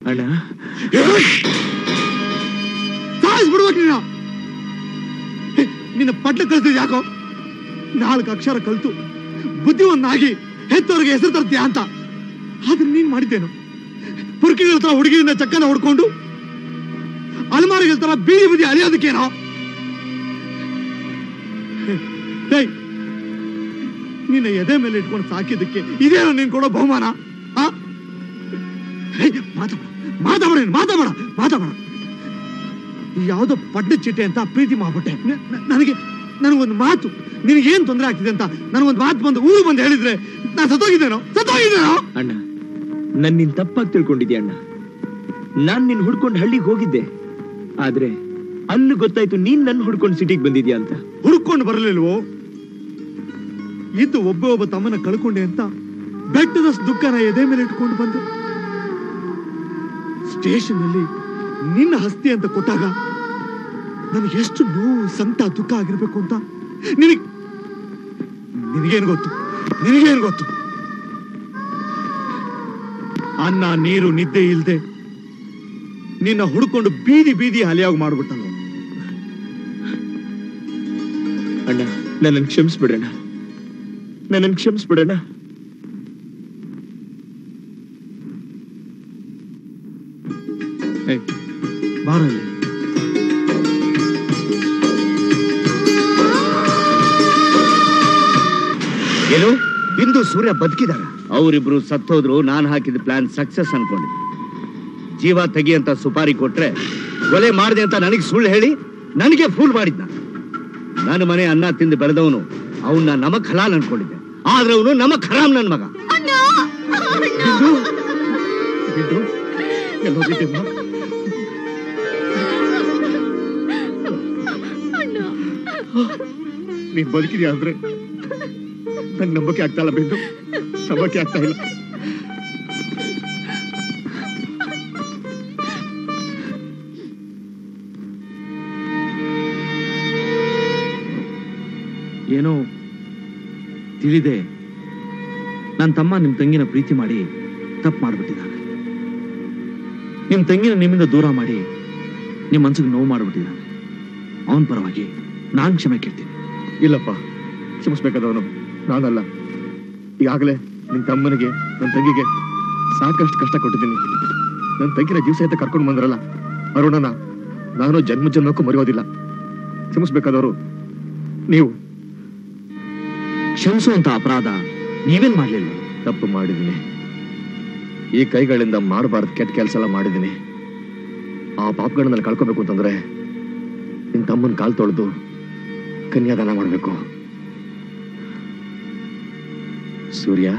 ಅಣ್ಣ ಬಿಡ್ಬೇಕು ನಿನ್ನ ಪಟ್ಟ ಕಲ್ತಿದ್ ಯಾಕೋ 4 ಅಕ್ಷರ ಕಲ್ತು ಬುದ್ಧಿವಂತಾಗಿ ಹೆತ್ತವ್ರಿಗೆ ಹೆಸರು ತರ್ತೀಯ ಅಂತ. ಆದ್ರೆ ನೀನ್ ಮಾಡಿದ್ದೇನು? ಪುರ್ಕಿಗಳ ತರ ಹುಡುಗಿಯಿಂದ ಚಕ್ಕನ ಹೊಡ್ಕೊಂಡು ಅಲಮಾರಿಗಳ ತರ ಬೀದಿ ಬೀದಿ ಅಲಿಯೋದಕ್ಕೇನೋ? ನಿನ್ನ ಎದೆ ಮೇಲೆ ಇಟ್ಕೊಂಡು ಸಾಕಿದ್ದಕ್ಕೆ ಇದೇನೋ ನೀನ್ ಕೊಡೋ ಬಹುಮಾನ? ಮಾತಾಡ ಯಾವ್ದೋ ಪಡ್ಡ ಚಿಟ್ಟೆ ಅಂತ ಪ್ರೀತಿ ಮಾಡ್ಬಿಟ್ಟೆ. ನನಗೊಂದು ಮಾತು, ನಿನಗೇನ್ ತೊಂದರೆ ಆಗ್ತಿದೆ ಅಂತ ನನಗೊಂದು ಮಾತು ಬಂದು ಊರು ಬಂದು ಹೇಳಿದ್ರೆ ನಾನು ಸತ್ತೋಗಿದ್ದೇನೋ. ಅಣ್ಣ ನನ್ ನಿನ್ ತಪ್ಪಾಗಿ ತಿಳ್ಕೊಂಡಿದ್ಯಾ ಅಣ್ಣ. ನಾನ್ ನಿನ್ ಹುಡ್ಕೊಂಡು ಹಳ್ಳಿಗೆ ಹೋಗಿದ್ದೆ, ಆದ್ರೆ ಅಲ್ಲಿ ಗೊತ್ತಾಯ್ತು ನೀನ್ ನನ್ನ ಹುಡ್ಕೊಂಡು ಸಿಟಿಗೆ ಬಂದಿದ್ಯಾ ಅಂತ. ಹುಡ್ಕೊಂಡು ಬರಲಿಲ್ವೋ? ಇದ್ದು ಒಬ್ಬ ತಮ್ಮನ ಕಳ್ಕೊಂಡೆ ಅಂತ ಬೆಟ್ಟದಷ್ಟು ದುಃಖನ ಎದೆ ಮೇಲೆ ಇಟ್ಕೊಂಡು ಬಂದೆ. ಸ್ಟೇಷನ್ ಅಲ್ಲಿ ನಿನ್ನ ಹಸ್ತಿ ಅಂತ ಕೊಟ್ಟಾಗ ನನಗೆ ಎಷ್ಟು ನೋವು, ಸಂತ, ದುಃಖ ಆಗಿರ್ಬೇಕು ಅಂತ ನಿನಗೇನು ಗೊತ್ತು? ಅನ್ನ ನೀರು ನಿದ್ದೆ ಇಲ್ದೆ ನಿನ್ನ ಹುಡ್ಕೊಂಡು ಬೀದಿ ಬೀದಿ ಅಲಿಯಾಗಿ ಮಾಡ್ಬಿಟ್ಟಲ್ಲ. ಅಣ್ಣ ನನ್ನನ್ನು ಕ್ಷಮಿಸ್ಬಿಡಣ್ಣ. ಬಾರಲ್ಲಿ ಏನು ಬಿಂದು ಸೂರ್ಯ ಬದುಕಿದಾರ? ಅವರಿಬ್ರು ಸತ್ತೋದ್ರು. ನಾನು ಹಾಕಿದ ಪ್ಲಾನ್ ಸಕ್ಸಸ್ ಅನ್ಕೊಂಡಿದ್ದೆ. ಜೀವ ತೆಗಿ ಅಂತ ಸುಪಾರಿ ಕೊಟ್ರೆ ಕೊಲೆ ಮಾಡಿದೆ ಅಂತ ನನಗೆ ಸುಳ್ಳು ಹೇಳಿ ನನಗೆ ಫೂಲ್ ಮಾಡಿದ್ನ. ನನ್ನ ಮನೆ ಅನ್ನ ತಿಂದು ಬೆಳೆದವನು ಅವನ್ನ ನಮಕ್ ಹಲಾಲ್ ಅನ್ಕೊಂಡಿದ್ದೆ, ಆದ್ರೆ ಅವನು ನಮಕ್ ಹರಾಮ್. ನನ್ ಮಗ ನೀನ್ ಬದುಕಿದ್ಯಾ ಅಂದ್ರೆ ನನ್ ನಂಬಕ್ಕೆ ಆಗ್ತಾ ಇಲ್ಲ ಬಿಂದು, ನಂಬಕ್ಕೆ ಆಗ್ತಾ ಇಲ್ಲ. ಏನೋ ತಿಳಿದೆ ನನ್ನ ತಮ್ಮ ನಿಮ್ ತಂಗಿನ ಪ್ರೀತಿ ಮಾಡಿ ತಪ್ಪು ಮಾಡ್ಬಿಟ್ಟಿದ್ದಾನೆ. ನಿಮ್ ತಂಗಿನ ನಿಮ್ಮಿಂದ ದೂರ ಮಾಡಿ ನಿಮ್ ಮನ್ಸಿಗೆ ನೋವು ಮಾಡ್ಬಿಟ್ಟಿದ್ದಾನೆ. ಅವನ ಪರವಾಗಿ ನಾನ್ ಕ್ಷಮೆ ಕೇಳ್ತೀನಿ. ಇಲ್ಲಪ್ಪ, ಕ್ಷಮಿಸ್ಬೇಕಾದವನು ನಾನಲ್ಲ. ಈಗಾಗಲೇ ನಿನ್ ತಮ್ಮನಿಗೆ ನನ್ನ ತಂಗಿಗೆ ಸಾಕಷ್ಟು ಕಷ್ಟ ಕೊಟ್ಟಿದ್ದೀನಿ. ನನ್ನ ತಂಗಿನ ಜೀವ ಸಹಿತ ಕರ್ಕೊಂಡು ಬಂದ್ರಲ್ಲ ಅರುಣನ, ನಾನು ಜನ್ಮ ಜನ್ಮಕ್ಕೂ ಮರೆಯೋದಿಲ್ಲ. ಕ್ಷಮಿಸ್ಬೇಕಾದವರು ನೀವು. ಕ್ಷಮಿಸುವಂತ ಅಪರಾಧ ನೀವೇನ್ ಮಾಡ್ಲಿಲ್ಲ? ತಪ್ಪು ಮಾಡಿದ್ದೀನಿ. ಈ ಕೈಗಳಿಂದ ಮಾಡಬಾರ್ದು ಕೆಟ್ಟ ಕೆಲಸ ಎಲ್ಲ ಮಾಡಿದ್ದೀನಿ. ಆ ಪಾಪಗಳನ್ನ ಕಳ್ಕೋಬೇಕು ಅಂತಂದ್ರೆ ನಿನ್ ತಮ್ಮನ ಕಾಲ್ ತೊಳೆದು ಕನ್ಯಾದಾನ ಮಾಡಬೇಕು. ಸೂರ್ಯ,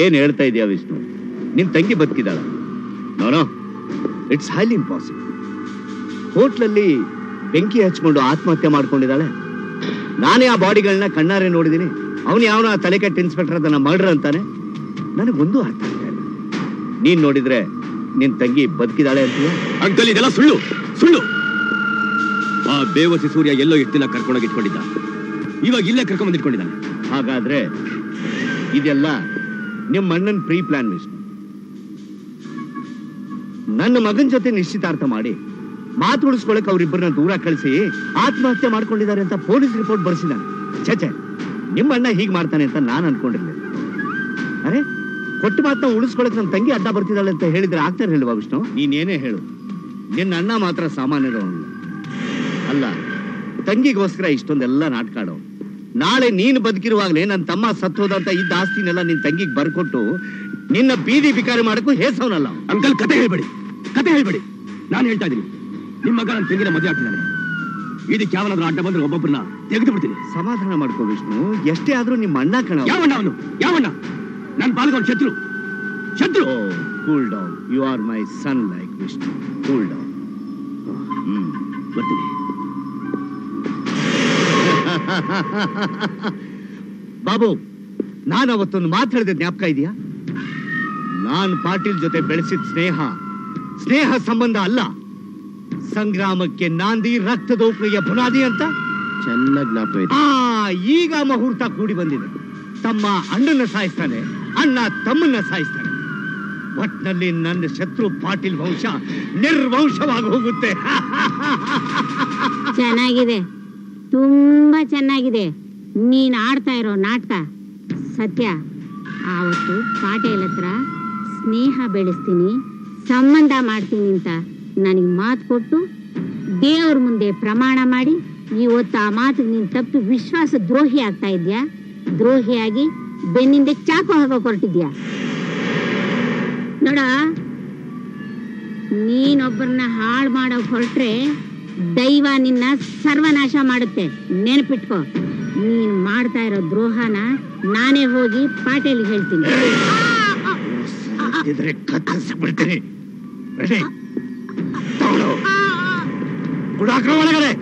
ಏನ್ ಹೇಳ್ತಾ ಇದೀಯ ವಿಷ್ಣು? ನಿನ್ ತಂಗಿ ಬದುಕಿದಾಳ? No, it's highly impossible. ಹೋಟ್ಲಲ್ಲಿ ಬೆಂಕಿ ಹಚ್ಕೊಂಡು ಆತ್ಮಹತ್ಯೆ ಮಾಡ್ಕೊಂಡಿದ್ದಾಳೆ. ನಾನೇ ಆ ಬಾಡಿಗಳನ್ನ ಕಣ್ಣಾರೆ ನೋಡಿದೀನಿ. ಅವನು ಯಾವನ ತಲೆ ಕೆಟ್ಟ ಇನ್ಸ್ಪೆಕ್ಟರ್ ಅದನ್ನ ಮರ್ಡರ್ ಅಂತಾನೆ. ನನಗೊಂದು ಅರ್ಥ ಆಗ್ತಾ ಇಲ್ಲ. ನೀನ್ ನೋಡಿದ್ರೆ ನಿನ್ ತಂಗಿ ಬದುಕಿದಾಳೆ ಅಂತೀಯ? ಅಂಕಲ್ ಇದೆಲ್ಲ ಸುಳ್ಳು. ಆ ಬೇವಸಿ ಸೂರ್ಯ ಎಲ್ಲೋ ಎಷ್ಟು ದಿನ ಕರ್ಕೊಂಡೋಗಿ ಇಟ್ಕೊಂಡಿದ್ದ, ಇವಾಗ ಇಲ್ಲೇ ಕರ್ಕೊಂಡ್ ಇಟ್ಕೊಂಡಿದ್ದಾನೆ. ಹಾಗಾದ್ರೆ ಇದೆಲ್ಲ ನಿಮ್ಮ ಅಣ್ಣನ್ ಪ್ರೀ ಪ್ಲಾನ್ ವಿಷ್ಣು. ನನ್ನ ಮಗನ್ ಜೊತೆ ನಿಶ್ಚಿತಾರ್ಥ ಮಾಡಿ ಮಾತು ಉಳಿಸ್ಕೊಳಕ್ ಅವ್ರಿಬ್ಬರನ್ನ ದೂರ ಕಳಿಸಿ ಆತ್ಮಹತ್ಯೆ ಮಾಡ್ಕೊಂಡಿದ್ದಾರೆ ಅಂತ ಪೊಲೀಸ್ ರಿಪೋರ್ಟ್ ಬರ್ಸಿದ್ದಾನೆ. ಛೆ, ನಿಮ್ಮ ಅಣ್ಣ ಹೀಗ್ ಮಾಡ್ತಾನೆ ಅಂತ ನಾನು ಅನ್ಕೊಂಡಿರ್ಲಿಲ್ಲ. ಅರೆ, ಕೊಟ್ಟು ಮಾತನ್ನ ಉಳಿಸ್ಕೊಳಕ್ ನನ್ನ ತಂಗಿ ಅಡ್ಡ ಬರ್ತಿದ್ದಾಳೆ ಅಂತ ಹೇಳಿದ್ರೆ ಆಗ್ತಾ ಇರಲಿಲ್ವಾ ವಿಷ್ಣು? ನೀನೇನೇ ಹೇಳು, ನಿನ್ನ ಅಣ್ಣ ಮಾತ್ರ ಸಾಮಾನ್ಯದವನಲ್ಲ. ಅಲ್ಲ, ತಂಗಿಗೋಸ್ಕರ ಇಷ್ಟೊಂದೆಲ್ಲ ನಾಟಕ ಆಡೋ. ನಾಳೆ ನೀನು ಬದುಕಿರುವಾಗಲೇ ನನ್ನ ತಮ್ಮ ಸತ್ತೋದಂತ ಇದ್ದ ಆಸ್ತಿನೆಲ್ಲ ನಿನ್ ತಂಗಿಗೆ ಬರ್ಕೊಟ್ಟು ನಿನ್ನ ಬೀದಿ ಬಿಕಾರಿ ಮಾಡಕ್ಕೂ ಹೇಸವನಲ್ಲ. ಅಂಕಲ್ ಕತೆ ಹೇಳ್ಬೇಡಿ. ನಾನು ಹೇಳ್ತಾ ಇದ್ದೀನಿ, ನಿಮ್ಮ ಮಗ ನನ್ನ ತಂಗಿನ ಮದುವೆ ಆಗ್ತಿದ್ದಾನೆ. ಇದಕ್ಕೆ ಯಾವನಾದ್ರೂ ಅಡ್ಡ ಬಂದ್ರೆ ಒಬ್ಬೊಬ್ಬರನ್ನ ತೆಗೆದು ಬಿಡ್ತೀನಿ. ಸಮಾಧಾನ ಮಾಡ್ಕೋ ವಿಷ್ಣು. ಎಷ್ಟೇ ಆದ್ರೂ ನಿಮ್ಮ ಅಣ್ಣ ಕಣ. ಯಾವಣ್ಣ? ನನ್ನ ಪಾಲ್ಗೊಂಡು ಶತ್ರು. Cool down. You are my son like Vishnu. Cool down. ಬರ್ತೀನಿ. ಬಾಬು, ನಾನು ಅವತ್ತೊಂದು ಮಾತು ಹೇಳಿದ ಜ್ಞಾಪಕ ಇದೆಯಾ? ನಾನು ಪಾಟೀಲ್ ಜೊತೆ ಬೆಳೆಸಿದ ಸ್ನೇಹ ಸಂಬಂಧ ಅಲ್ಲ, ಸಂಗ್ರಾಮಕ್ಕೆ ನಾಂದಿ, ರಕ್ತದೋಪನೆಯ ಬುನಾದಿ ಅಂತ. ಚೆನ್ನಾಗಿ ಜ್ಞಾಪಕ ಇದೆ. ಈಗ ಮುಹೂರ್ತ ಕೂಡಿ ಬಂದಿದೆ. ತಮ್ಮ ಅಣ್ಣನ ಸಾಯಿಸ್ತಾನೆ, ಅಣ್ಣ ತಮ್ಮನ್ನ ಸಾಯಿಸ್ತಾನೆ. ಒಟ್ನಲ್ಲಿ ನನ್ನ ಶತ್ರು ಪಾಟೀಲ್ ವಂಶ ನಿರ್ವಂಶವಾಗಿ ಹೋಗುತ್ತೆ. ಚೆನ್ನಾಗಿದೆ, ತುಂಬಾ ಚೆನ್ನಾಗಿದೆ ನೀನ್ ಆಡ್ತಾ ಇರೋ ನಾಟಕ. ಸತ್ಯ, ಆವತ್ತು ಪಾಟೀಲ್ ಹತ್ರ ಸ್ನೇಹ ಬೆಳೆಸ್ತೀನಿ, ಸಂಬಂಧ ಮಾಡ್ತೀನಿ ಅಂತ ನನಗೆ ಮಾತು ಕೊಟ್ಟು ದೇವ್ರ ಮುಂದೆ ಪ್ರಮಾಣ ಮಾಡಿ ಇವತ್ತು ಆ ಮಾತಿಗೆ ನೀನ್ ತಪ್ಪು ವಿಶ್ವಾಸ ದ್ರೋಹಿ ಆಗ್ತಾ ಇದ್ಯಾ. ದ್ರೋಹಿಯಾಗಿ ಬೆನ್ನಿಂದ ಚಾಕು ಹಾಕೋಕ್ ಹೊರಟಿದ್ಯಾ. ನೋಡ, ನೀನೊಬ್ಬರನ್ನ ಹಾಳು ಮಾಡೋ ಹೊರಟ್ರೆ ದೈವ ನಿನ್ನ ಸರ್ವನಾಶ ಮಾಡುತ್ತೆ. ನೆನಪಿಟ್ಕೋ, ನೀನ್ ಮಾಡ್ತಾ ಇರೋ ದ್ರೋಹನ ನಾನೇ ಹೋಗಿ ಪಾಟೀಲ್ ಹೇಳ್ತೀನಿ. ಕತ್ತರಿಸ್ಬಿಡ್ತೀನಿ. ಒಳಗಡೆ